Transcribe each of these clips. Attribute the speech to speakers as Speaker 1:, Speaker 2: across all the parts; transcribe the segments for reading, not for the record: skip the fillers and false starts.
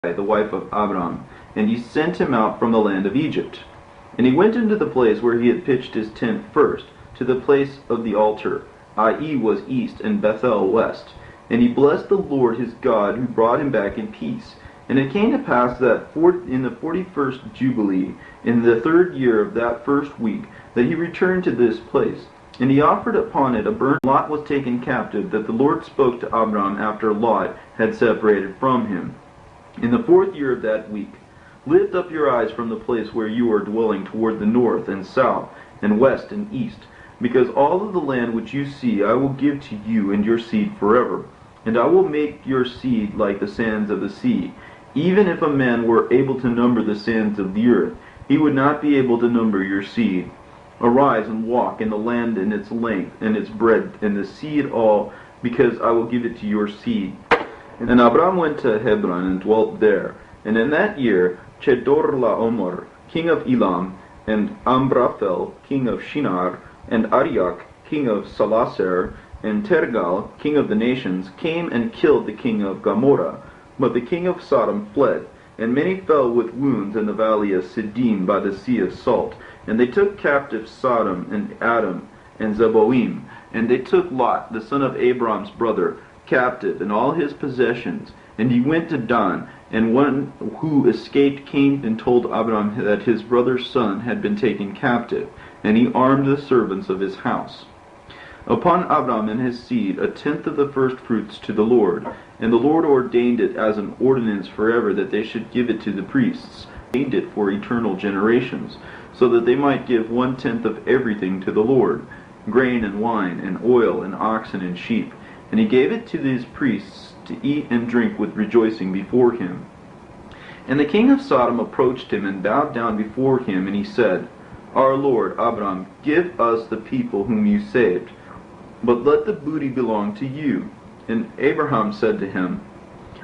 Speaker 1: the wife of Abram, and he sent him out from the land of Egypt. And he went into the place where he had pitched his tent first, to the place of the altar. Ai was east, and Bethel west. And he blessed the Lord his God, who brought him back in peace. And it came to pass that in the 41st Jubilee, in the 3rd year of that first week, that he returned to this place. And he offered upon it a burnt. Lot was taken captive, that the Lord spoke to Abram after Lot had separated from him. In the 4th year of that week, lift up your eyes from the place where you are dwelling toward the north and south and west and east, because all of the land which you see I will give to you and your seed forever. And I will make your seed like the sands of the sea. Even if a man were able to number the sands of the earth, he would not be able to number your seed. Arise and walk in the land in its length and its breadth, and the sea at all, because I will give it to your seed. And Abram went to Hebron and dwelt there. And in that year Chedorlaomer, king of Elam, and Amraphel, king of Shinar, and Arioch, king of Salasar, and Tergal, king of the nations, came and killed the king of Gomorrah. But the king of Sodom fled, and many fell with wounds in the valley of Siddim by the sea of Salt. And they took captive Sodom and Adam and Zeboim. And they took Lot, the son of Abram's brother, captive, and all his possessions. And he went to Dan, and one who escaped came and told Abram that his brother's son had been taken captive, and he armed the servants of his house. Upon Abram and his seed 1/10 of the first fruits to the Lord, and the Lord ordained it as an ordinance forever that they should give it to the priests, ordained it for eternal generations, so that they might give 1/10 of everything to the Lord, grain and wine and oil and oxen and sheep. And he gave it to these priests to eat and drink with rejoicing before him. And the king of Sodom approached him and bowed down before him, and he said, Our Lord, Abram, give us the people whom you saved, but let the booty belong to you. And Abraham said to him,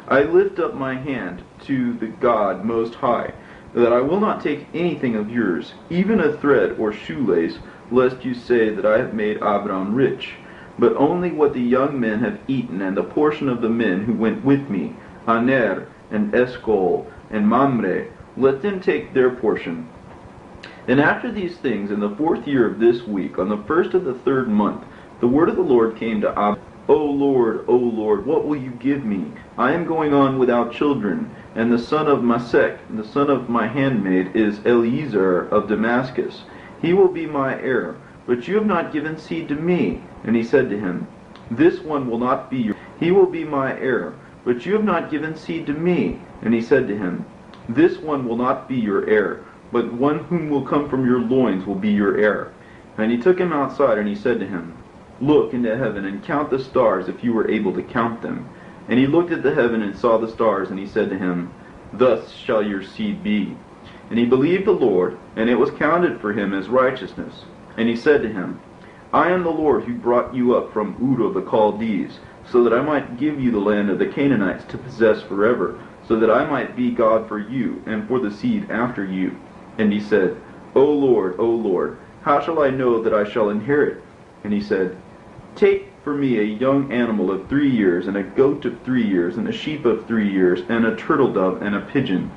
Speaker 1: I lift up my hand to the God Most High, that I will not take anything of yours, even a thread or shoelace, lest you say that I have made Abram rich, but only what the young men have eaten, and the portion of the men who went with me, Aner, and Eshcol, and Mamre, let them take their portion. And after these things, in the 4th year of this week, on the 1st of the 3rd month, the word of the Lord came to Abram, O Lord, what will you give me? I am going on without children, and the son of Masek, the son of my handmaid, is Eliezer of Damascus. He will be my heir, but you have not given seed to me. And he said to him, This one will not be your. He will be my heir, but you have not given seed to me. And he said to him, This one will not be your heir, but one whom will come from your loins will be your heir. And he took him outside, and he said to him, Look into heaven, and count the stars, if you were able to count them. And he looked at the heaven, and saw the stars, and he said to him, Thus shall your seed be. And he believed the Lord, and it was counted for him as righteousness. And he said to him, I am the Lord who brought you up from Ur of the Chaldees, so that I might give you the land of the Canaanites to possess forever, so that I might be God for you, and for the seed after you. And he said, O Lord, how shall I know that I shall inherit? And he said, Take for me a young animal of 3 years, and a goat of 3 years, and a sheep of 3 years, and a turtle dove, and a pigeon.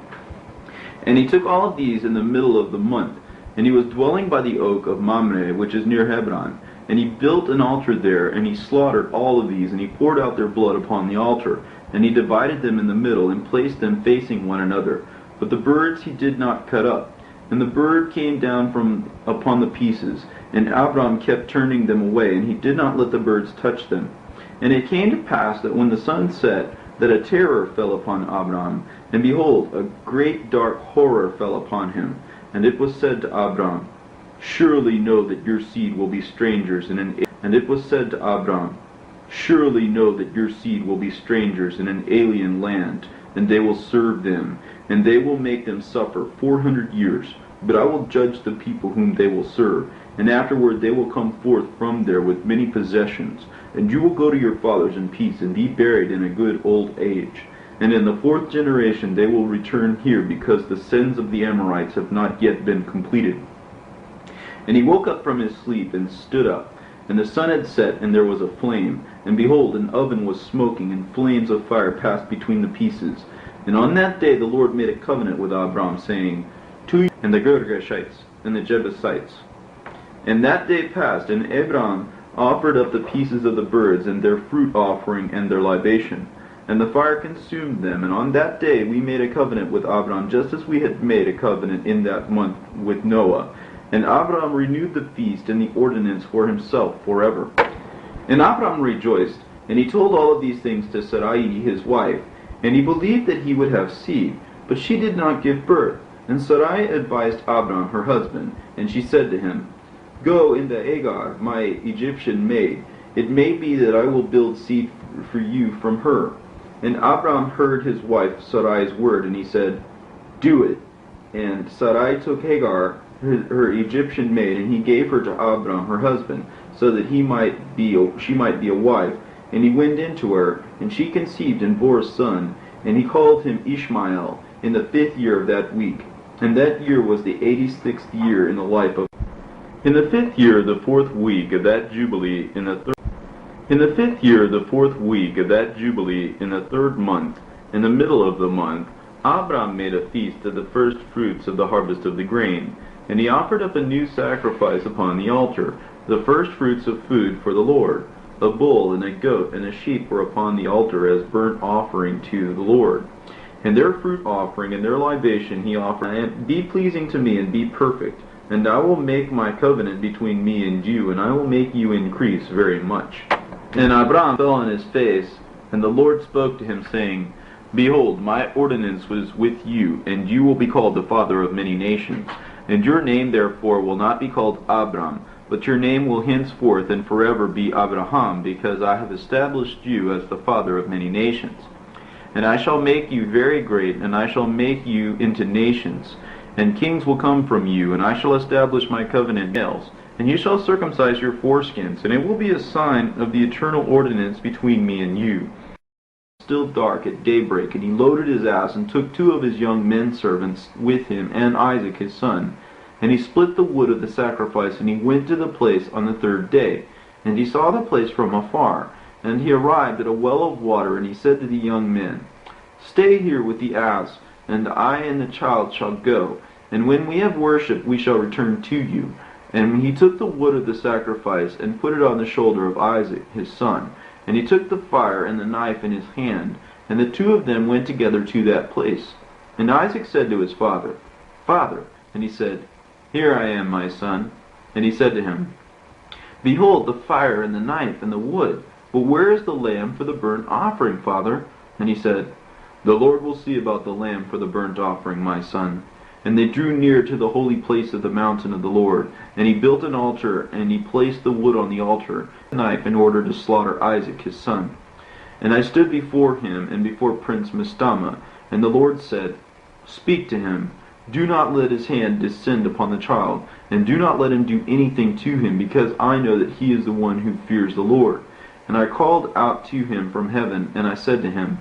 Speaker 1: And he took all of these in the middle of the month. And he was dwelling by the oak of Mamre, which is near Hebron. And he built an altar there, and he slaughtered all of these, and he poured out their blood upon the altar. And he divided them in the middle, and placed them facing one another. But the birds he did not cut up. And the bird came down from upon the pieces, and Abram kept turning them away, and he did not let the birds touch them. And it came to pass that when the sun set, that a terror fell upon Abram, and behold, a great dark horror fell upon him. And it was said to Abram, Surely know that your seed will be strangers in an. And it was said to Abram, Surely know that your seed will be strangers in an alien land, and they will serve them, and they will make them suffer 400 years. But I will judge the people whom they will serve, and afterward they will come forth from there with many possessions. And you will go to your fathers in peace, and be buried in a good old age. And in the 4th generation they will return here, because the sins of the Amorites have not yet been completed. And he woke up from his sleep, and stood up. And the sun had set, and there was a flame. And behold, an oven was smoking, and flames of fire passed between the pieces. And on that day the Lord made a covenant with Abram, saying, To you and the Girgashites and the Jebusites. And that day passed, and Abram offered up the pieces of the birds and their fruit offering and their libation. And the fire consumed them. And on that day we made a covenant with Abram, just as we had made a covenant in that month with Noah. And Abram renewed the feast and the ordinance for himself forever. And Abram rejoiced, and he told all of these things to Sarai his wife. And he believed that he would have seed, but she did not give birth. And Sarai advised Abram her husband, and she said to him, Go into Hagar, my Egyptian maid. It may be that I will build seed for you from her. And Abram heard his wife Sarai's word, and he said, Do it. And Sarai took Hagar, her Egyptian maid, and he gave her to Abram her husband, so that she might be a wife. And he went into her, and she conceived and bore a son, and he called him Ishmael, in the 5th year of that week. And that year was the 86th year in the life of. In the 5th year, the 4th week of that jubilee, in the 5th year, the 4th week of that jubilee, in the 3rd month, in the middle of the month, Abram made a feast of the first fruits of the harvest of the grain, and he offered up a new sacrifice upon the altar, the first fruits of food for the Lord. A bull and a goat and a sheep were upon the altar as burnt offering to the Lord. And their fruit offering and their libation he offered. And be pleasing to me and be perfect, and I will make my covenant between me and you, and I will make you increase very much. And Abram fell on his face, and the Lord spoke to him, saying, Behold, my ordinance was with you, and you will be called the father of many nations. And your name therefore will not be called Abram, but your name will henceforth and forever be Abraham, because I have established you as the father of many nations. And I shall make you very great, and I shall make you into nations, and kings will come from you, and I shall establish my covenant males. And you shall circumcise your foreskins, and it will be a sign of the eternal ordinance between me and you. Still dark at daybreak, and he loaded his ass, and took 2 of his young men servants with him, and Isaac his son. And he split the wood of the sacrifice, and he went to the place on the 3rd day. And he saw the place from afar. And he arrived at a well of water, and he said to the young men, Stay here with the ass, and I and the child shall go. And when we have worshipped, we shall return to you. And he took the wood of the sacrifice, and put it on the shoulder of Isaac his son. And he took the fire and the knife in his hand, and the 2 of them went together to that place. And Isaac said to his father, Father. And he said, Here I am, my son. And he said to him, Behold the fire and the knife and the wood, but where is the lamb for the burnt offering, father? And he said, The Lord will see about the lamb for the burnt offering, my son. And they drew near to the holy place of the mountain of the Lord. And he built an altar, and he placed the wood on the altar, the knife in order to slaughter Isaac his son. And I stood before him, and before Prince Mistama, and the Lord said, Speak to him. Do not let his hand descend upon the child, and do not let him do anything to him, because I know that he is the one who fears the Lord. And I called out to him from heaven, and I said to him,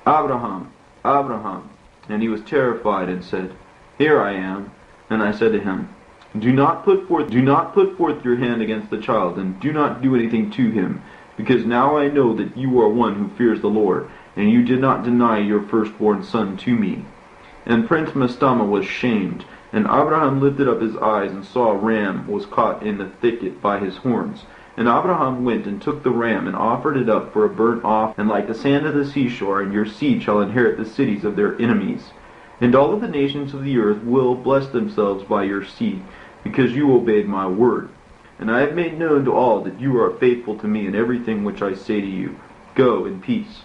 Speaker 1: Abraham, Abraham. And he was terrified, and said, Here I am. And I said to him, Do not put forth your hand against the child, and do not do anything to him, because now I know that you are one who fears the Lord, and you did not deny your firstborn son to me. And Prince Mastama was shamed, and Abraham lifted up his eyes and saw a ram was caught in the thicket by his horns. And Abraham went and took the ram and offered it up for a burnt offering, and like the sand of the seashore, and your seed shall inherit the cities of their enemies. And all of the nations of the earth will bless themselves by your seed, because you obeyed my word. And I have made known to all that you are faithful to me in everything which I say to you. Go in peace.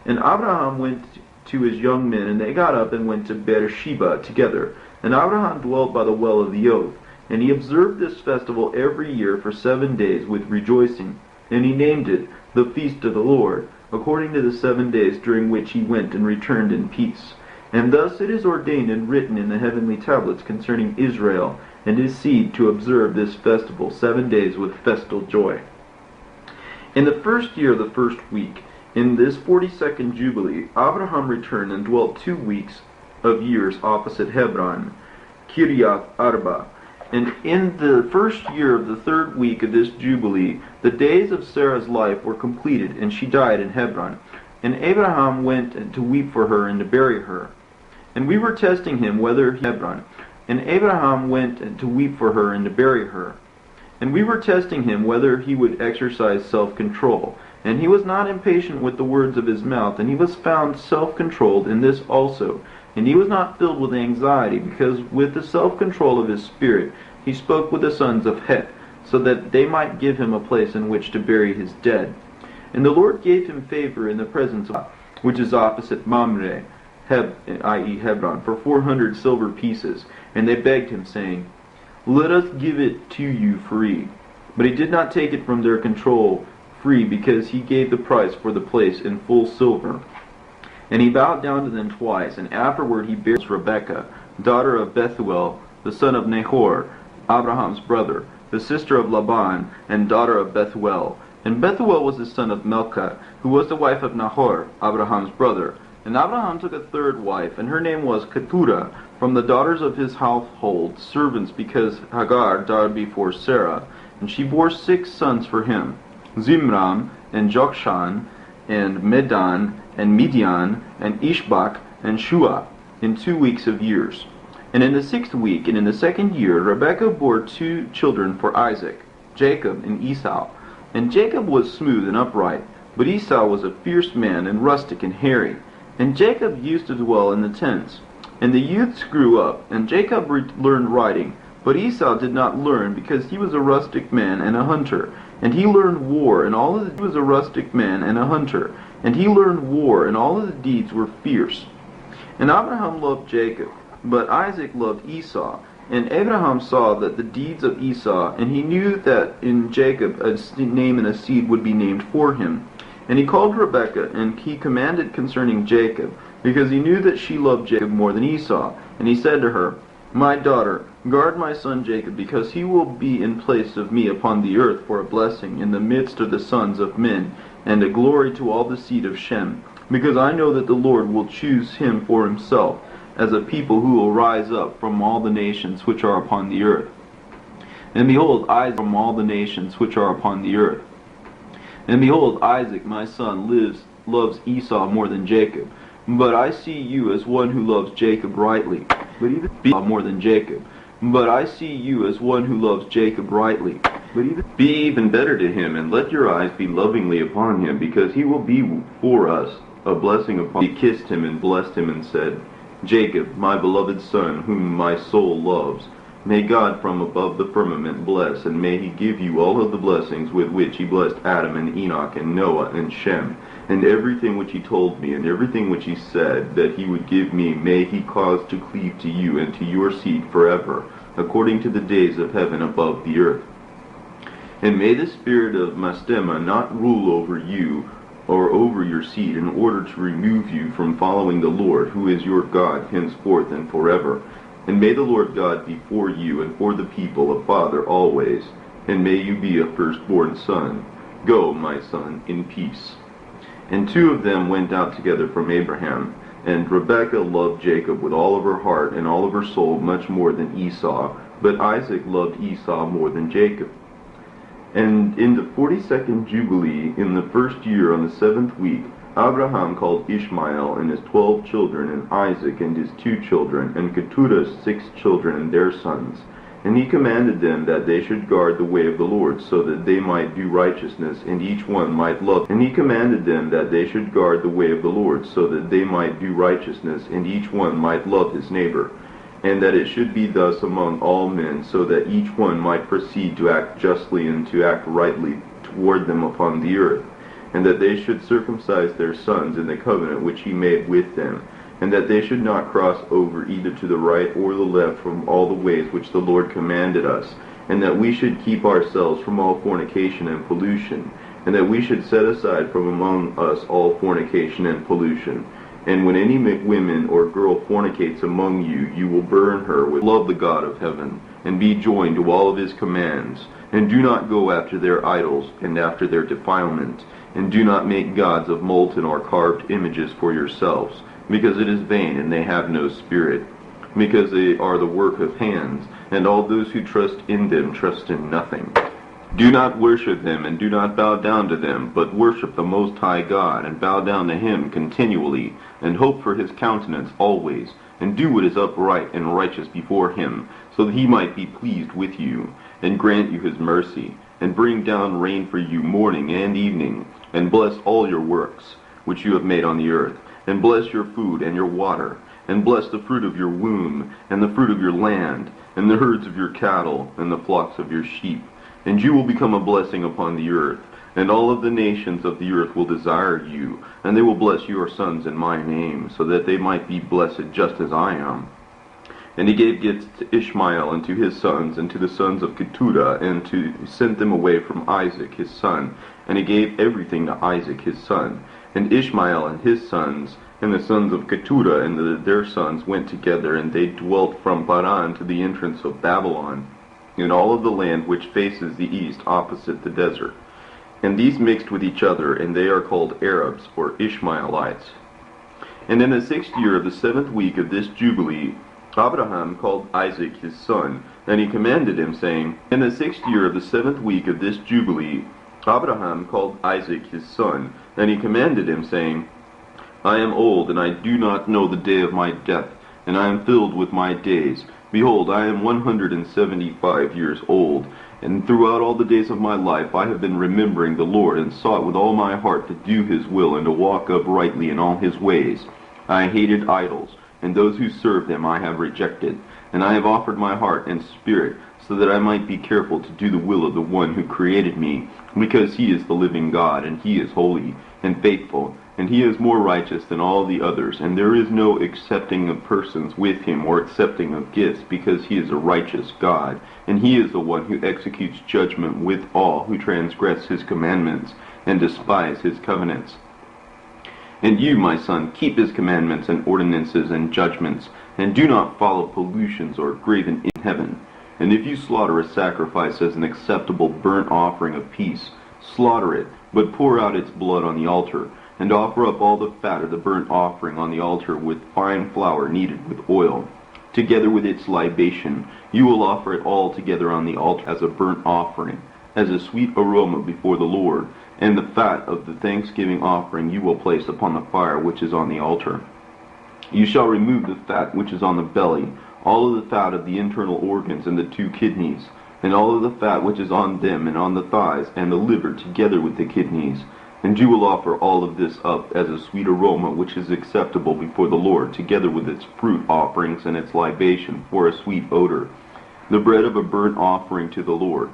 Speaker 1: And Abraham went to his young men, and they got up and went to Beersheba together. And Abraham dwelt by the well of the oath. And he observed this festival every year for 7 days with rejoicing. And he named it the Feast of the Lord, according to the 7 days during which he went and returned in peace. And thus it is ordained and written in the heavenly tablets concerning Israel and his seed to observe this festival 7 days with festal joy. In the 1st year of the 1st week, in this 42nd Jubilee, Abraham returned and dwelt 2 weeks of years opposite Hebron, Kiriath Arba. And in the 1st year of the 3rd week of this Jubilee, the days of Sarah's life were completed, and she died in Hebron. And Abraham went to weep for her and to bury her. And we were testing him whether he Hebron. And Abraham went to weep for her and to bury her. And we were testing him whether he would exercise self-control. And he was not impatient with the words of his mouth, and he was found self-controlled in this also. And he was not filled with anxiety, because with the self-control of his spirit he spoke with the sons of Het, so that they might give him a place in which to bury his dead. And the Lord gave him favor in the presence of, which is opposite Mamre, i.e. Hebron, for 400 silver pieces. And they begged him, saying, "Let us give it to you free." But he did not take it from their control free, because he gave the price for the place in full silver. And he bowed down to them twice, and afterward he buried Rebekah, daughter of Bethuel, the son of Nahor, Abraham's brother, the sister of Laban, and daughter of Bethuel. And Bethuel was the son of Milcah, who was the wife of Nahor, Abraham's brother. And Abraham took a third wife, and her name was Keturah, from the daughters of his household, servants, because Hagar died before Sarah. And she bore 6 sons for him, Zimram, and Jokshan, and Medan, and Midian, and Ishbak, and Shua, in 2 weeks of years. And in the 6th week, and in the 2nd year, Rebekah bore 2 children for Isaac, Jacob and Esau. And Jacob was smooth and upright, but Esau was a fierce man, and rustic and hairy. And Jacob used to dwell in the tents. And the youths grew up, and Jacob learned riding. But Esau did not learn, because he was a rustic man and a hunter. And he learned war, and all of the he was a rustic man and a hunter. And he learned war, and all of the deeds were fierce. And Abraham loved Jacob, but Isaac loved Esau. And Abraham saw that the deeds of Esau, and he knew that in Jacob a name and a seed would be named for him. And he called Rebekah, and he commanded concerning Jacob, because he knew that she loved Jacob more than Esau. And he said to her, "My daughter, guard my son Jacob, because he will be in place of me upon the earth for a blessing in the midst of the sons of men, and a glory to all the seed of Shem, because I know that the Lord will choose him for himself, as a people who will rise up from all the nations which are upon the earth. And behold, Isaac from all the nations which are upon the earth. And behold, Isaac my son loves Esau more than Jacob. But I see you as one who loves Jacob rightly. But even more than Jacob. But I see you as one who loves Jacob rightly. But even be even better to him, and let your eyes be lovingly upon him, because he will be for us a blessing upon." He kissed him and blessed him and said, "Jacob, my beloved son, whom my soul loves, may God from above the firmament bless, and may he give you all of the blessings with which he blessed Adam and Enoch and Noah and Shem, and everything which he told me, and everything which he said that he would give me, may he cause to cleave to you and to your seed forever, according to the days of heaven above the earth. And may the spirit of Mastema not rule over you, or over your seed, in order to remove you from following the Lord, who is your God henceforth and forever. And may the Lord God be for you and for the people a father always, and may you be a firstborn son. Go, my son, in peace." And 2 of them went out together from Abraham. And Rebekah loved Jacob with all of her heart and all of her soul much more than Esau, but Isaac loved Esau more than Jacob. And in the 42nd Jubilee, in the 1st year, on the 7th week, Abraham called Ishmael and his 12 children, and Isaac and his 2 children, and Keturah's 6 children and their sons. And he commanded them that they should guard the way of the Lord, so that they might do righteousness, and each one might love. And he commanded them that they should guard the way of the Lord, so that they might do righteousness, and each one might love his neighbor. And that it should be thus among all men, so that each one might proceed to act justly and to act rightly toward them upon the earth. And that they should circumcise their sons in the covenant which he made with them, and that they should not cross over either to the right or the left from all the ways which the Lord commanded us, and that we should keep ourselves from all fornication and pollution, and that we should set aside from among us all fornication and pollution. And when any woman or girl fornicates among you, you will burn her with love the God of heaven, and be joined to all of his commands. And do not go after their idols, and after their defilement, and do not make gods of molten or carved images for yourselves, because it is vain, and they have no spirit, because they are the work of hands, and all those who trust in them trust in nothing.
Speaker 2: Do not worship them, and do not bow down to them, but worship the Most High God, and bow down to him continually, and hope for his countenance always, and do what is upright and righteous before him, so that he might be pleased with you, and grant you his mercy, and bring down rain for you morning and evening, and bless all your works, which you have made on the earth, and bless your food and your water, and bless the fruit of your womb, and the fruit of your land, and the herds of your cattle, and the flocks of your sheep. And you will become a blessing upon the earth, and all of the nations of the earth will desire you, and they will bless your sons in my name, so that they might be blessed just as I am. And he gave gifts to Ishmael and to his sons, and to the sons of Keturah, and sent them away from Isaac his son. And he gave everything to Isaac his son. And Ishmael and his sons, and the sons of Keturah and their sons went together, and they dwelt from Paran to the entrance of Babylon, in all of the land which faces the east opposite the desert. And these mixed with each other, and they are called Arabs, or Ishmaelites. And in the 6th year of the 7th week of this Jubilee, Abraham called Isaac his son, and he commanded him, saying, In the 6th year of the 7th week of this Jubilee, Abraham called Isaac his son, and he commanded him, saying, I am old, and I do not know the day of my death, and I am filled with my days. Behold, I am 175 years old, and throughout all the days of my life I have been remembering the Lord, and sought with all my heart to do his will, and to walk uprightly in all his ways. I hated idols, and those who serve them I have rejected, and I have offered my heart and spirit, so that I might be careful to do the will of the one who created me, because he is the living God, and he is holy and faithful, and he is more righteous than all the others, and there is no accepting of persons with him, or accepting of gifts, because he is a righteous God, and he is the one who executes judgment with all who transgress his commandments, and despise his covenants. And you, my son, keep his commandments and ordinances and judgments, and do not follow pollutions or graven in heaven. And if you slaughter a sacrifice as an acceptable burnt offering of peace, slaughter it, but pour out its blood on the altar, and offer up all the fat of the burnt offering on the altar with fine flour kneaded with oil, together with its libation. You will offer it all together on the altar as a burnt offering, as a sweet aroma before the Lord, and the fat of the thanksgiving offering you will place upon the fire which is on the altar. You shall remove the fat which is on the belly, all of the fat of the internal organs and the 2 kidneys, and all of the fat which is on them and on the thighs, and the liver together with the kidneys. And you will offer all of this up as a sweet aroma which is acceptable before the Lord, together with its fruit offerings and its libation for a sweet odor, the bread of a burnt offering to the Lord.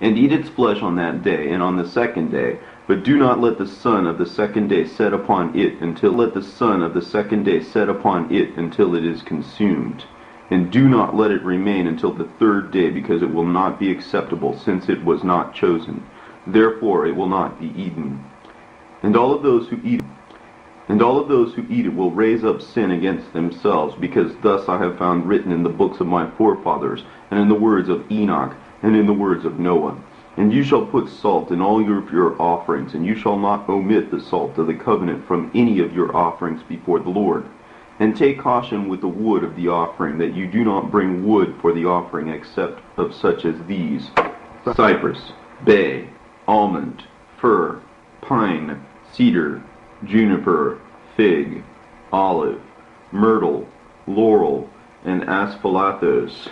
Speaker 2: And eat its flesh on that day and on the 2nd day, but do not let the sun of the 2nd day set upon it until it is consumed. And do not let it remain until the 3rd day, because it will not be acceptable, since it was not chosen. Therefore it will not be eaten. And all of those who eat it will raise up sin against themselves, because thus I have found written in the books of my forefathers, and in the words of Enoch, and in the words of Noah. And you shall put salt in all of your offerings, and you shall not omit the salt of the covenant from any of your offerings before the Lord. And take caution with the wood of the offering, that you do not bring wood for the offering except of such as these: cypress, bay, almond, fir, pine, cedar, juniper, fig, olive, myrtle, laurel, and aspalathus.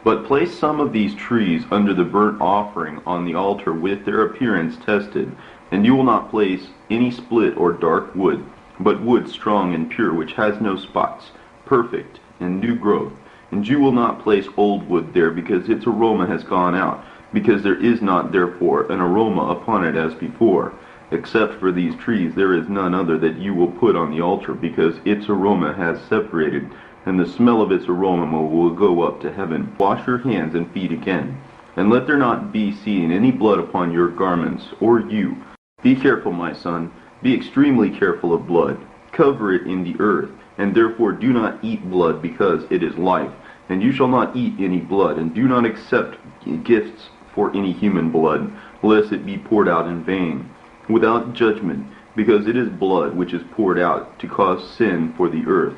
Speaker 2: But place some of these trees under the burnt offering on the altar with their appearance tested, and you will not place any split or dark wood, but wood strong and pure, which has no spots, perfect and new growth. And you will not place old wood there, because its aroma has gone out, because there is not therefore an aroma upon it as before. Except for these trees there is none other that you will put on the altar, because its aroma has separated, and the smell of its aroma will go up to heaven. Wash your hands and feet again, and let there not be seen any blood upon your garments, or you. Be careful, my son, be extremely careful of blood. Cover it in the earth, and therefore do not eat blood, because it is life. And you shall not eat any blood, and do not accept gifts for any human blood, lest it be poured out in vain, without judgment, because it is blood which is poured out to cause sin for the earth.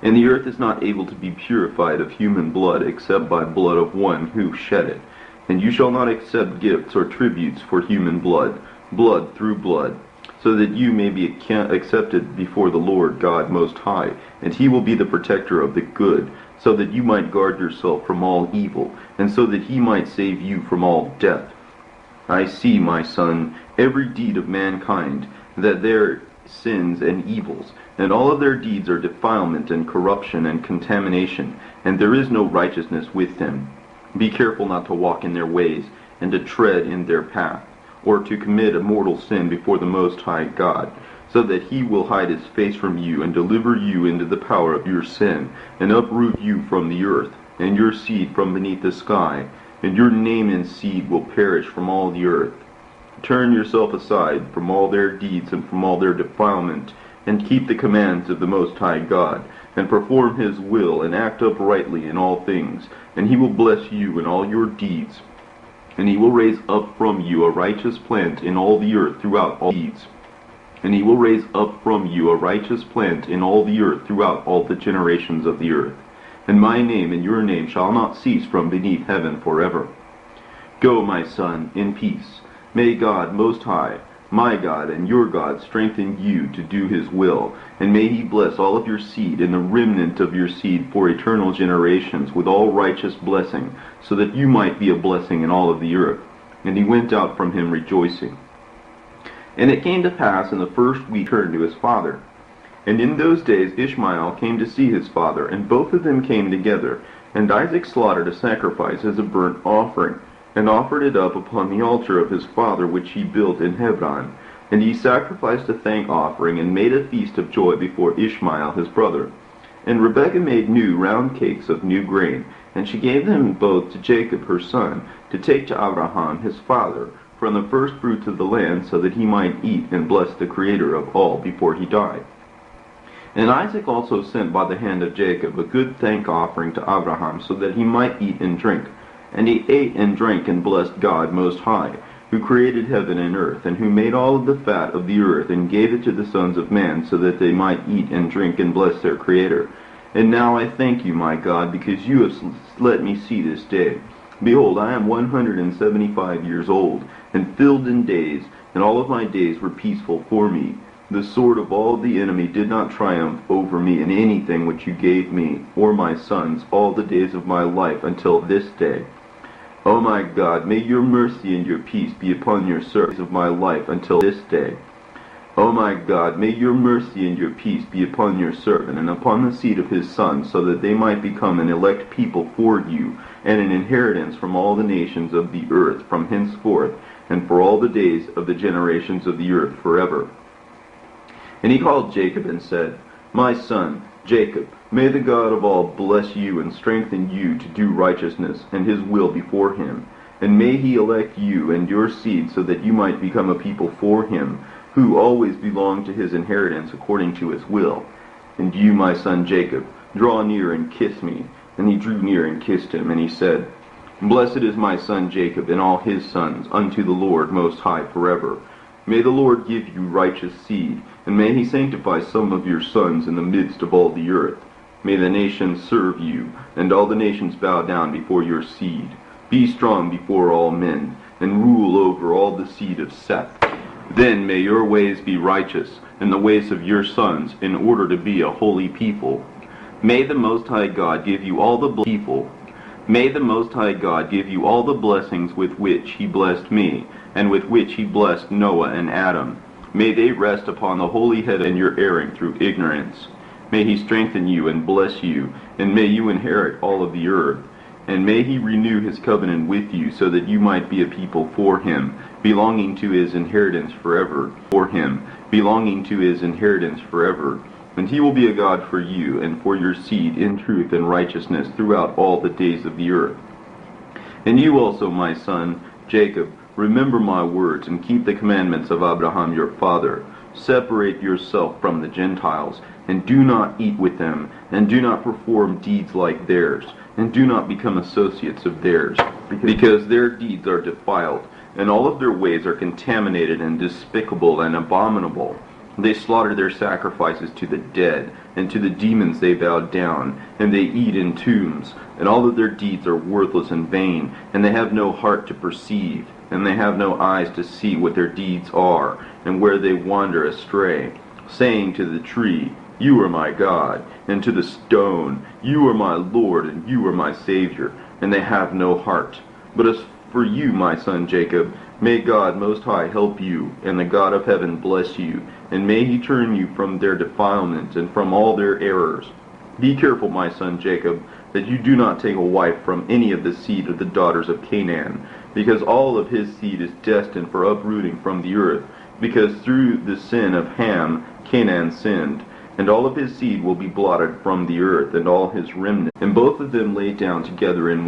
Speaker 2: And the earth is not able to be purified of human blood, except by blood of one who shed it. And you shall not accept gifts or tributes for human blood, blood through blood, so that you may be accepted before the Lord God Most High, and he will be the protector of the good, so that you might guard yourself from all evil, and so that he might save you from all death. I see, my son, every deed of mankind, that their sins and evils, and all of their deeds are defilement and corruption and contamination, and there is no righteousness with them. Be careful not to walk in their ways, and to tread in their path, or to commit a mortal sin before the Most High God, so that he will hide his face from you, and deliver you into the power of your sin, and uproot you from the earth, and your seed from beneath the sky, and your name and seed will perish from all the earth. Turn yourself aside from all their deeds and from all their defilement, and keep the commands of the Most High God, and perform his will, and act uprightly in all things, and he will bless you in all your deeds. And he will raise up from you a righteous plant in all the earth throughout all deeds. And he will raise up from you a righteous plant in all the earth throughout all the generations of the earth. And my name and your name shall not cease from beneath heaven forever. Go, my son, in peace. May God Most High, my God and your God, strengthen you to do his will, and may he bless all of your seed and the remnant of your seed for eternal generations with all righteous blessing, so that you might be a blessing in all of the earth. And he went out from him rejoicing. And it came to pass in the first week he turned to his father. And in those days Ishmael came to see his father, and both of them came together. And Isaac slaughtered a sacrifice as a burnt offering, and offered it up upon the altar of his father which he built in Hebron. And he sacrificed a thank offering, and made a feast of joy before Ishmael his brother. And Rebekah made new round cakes of new grain, and she gave them both to Jacob her son, to take to Abraham his father, from the first fruits of the land, so that he might eat and bless the Creator of all before he died. And Isaac also sent by the hand of Jacob a good thank offering to Abraham, so that he might eat and drink. And he ate and drank and blessed God Most High, who created heaven and earth, and who made all of the fat of the earth, and gave it to the sons of man, so that they might eat and drink and bless their Creator. And now I thank you, my God, because you have let me see this day. Behold, I am 175 years old, and filled in days, and all of my days were peaceful for me. The sword of all the enemy did not triumph over me in anything which you gave me, or my sons, all the days of my life until this day. O my God, may your mercy and your peace be upon your servants of my life until this day. O my God, may your mercy and your peace be upon your servant, and upon the seed of his son, so that they might become an elect people for you, and an inheritance from all the nations of the earth from henceforth, and for all the days of the generations of the earth forever. And he called Jacob and said, My son, Jacob, may the God of all bless you and strengthen you to do righteousness and his will before him. And may he elect you and your seed so that you might become a people for him, who always belong to his inheritance according to his will. And you, my son Jacob, draw near and kiss me. And he drew near and kissed him, and he said, Blessed is my son Jacob and all his sons unto the Lord Most High forever. May the Lord give you righteous seed, and may he sanctify some of your sons in the midst of all the earth. May the nations serve you, and all the nations bow down before your seed. Be strong before all men, and rule over all the seed of Seth. Then may your ways be righteous, and the ways of your sons, in order to be a holy people. May the Most High God give you all the people. May the Most High God give you all the blessings with which he blessed me, and with which he blessed Noah and Adam. May they rest upon the holy head and your erring through ignorance. May he strengthen you and bless you, and may you inherit all of the earth. And may he renew his covenant with you, so that you might be a people for him, belonging to his inheritance forever. For him, belonging to his inheritance forever. And he will be a God for you, and for your seed in truth and righteousness throughout all the days of the earth. And you also, my son, Jacob, remember my words, and keep the commandments of Abraham your father. Separate yourself from the Gentiles, and do not eat with them, and do not perform deeds like theirs, and do not become associates of theirs, because their deeds are defiled, and all of their ways are contaminated and despicable and abominable. They slaughter their sacrifices to the dead, and to the demons they bow down, and they eat in tombs, and all of their deeds are worthless and vain, and they have no heart to perceive, and they have no eyes to see what their deeds are, and where they wander astray, saying to the tree, You are my God, and to the stone, You are my Lord, and You are my Savior, and they have no heart. But as for you, my son Jacob, may God Most High help you, and the God of heaven bless you, and may He turn you from their defilement and from all their errors. Be careful, my son Jacob, that you do not take a wife from any of the seed of the daughters of Canaan, because all of his seed is destined for uprooting from the earth, because through the sin of Ham Canaan sinned. And all of his seed will be blotted from the earth, and all his remnant. And both of them lay down together in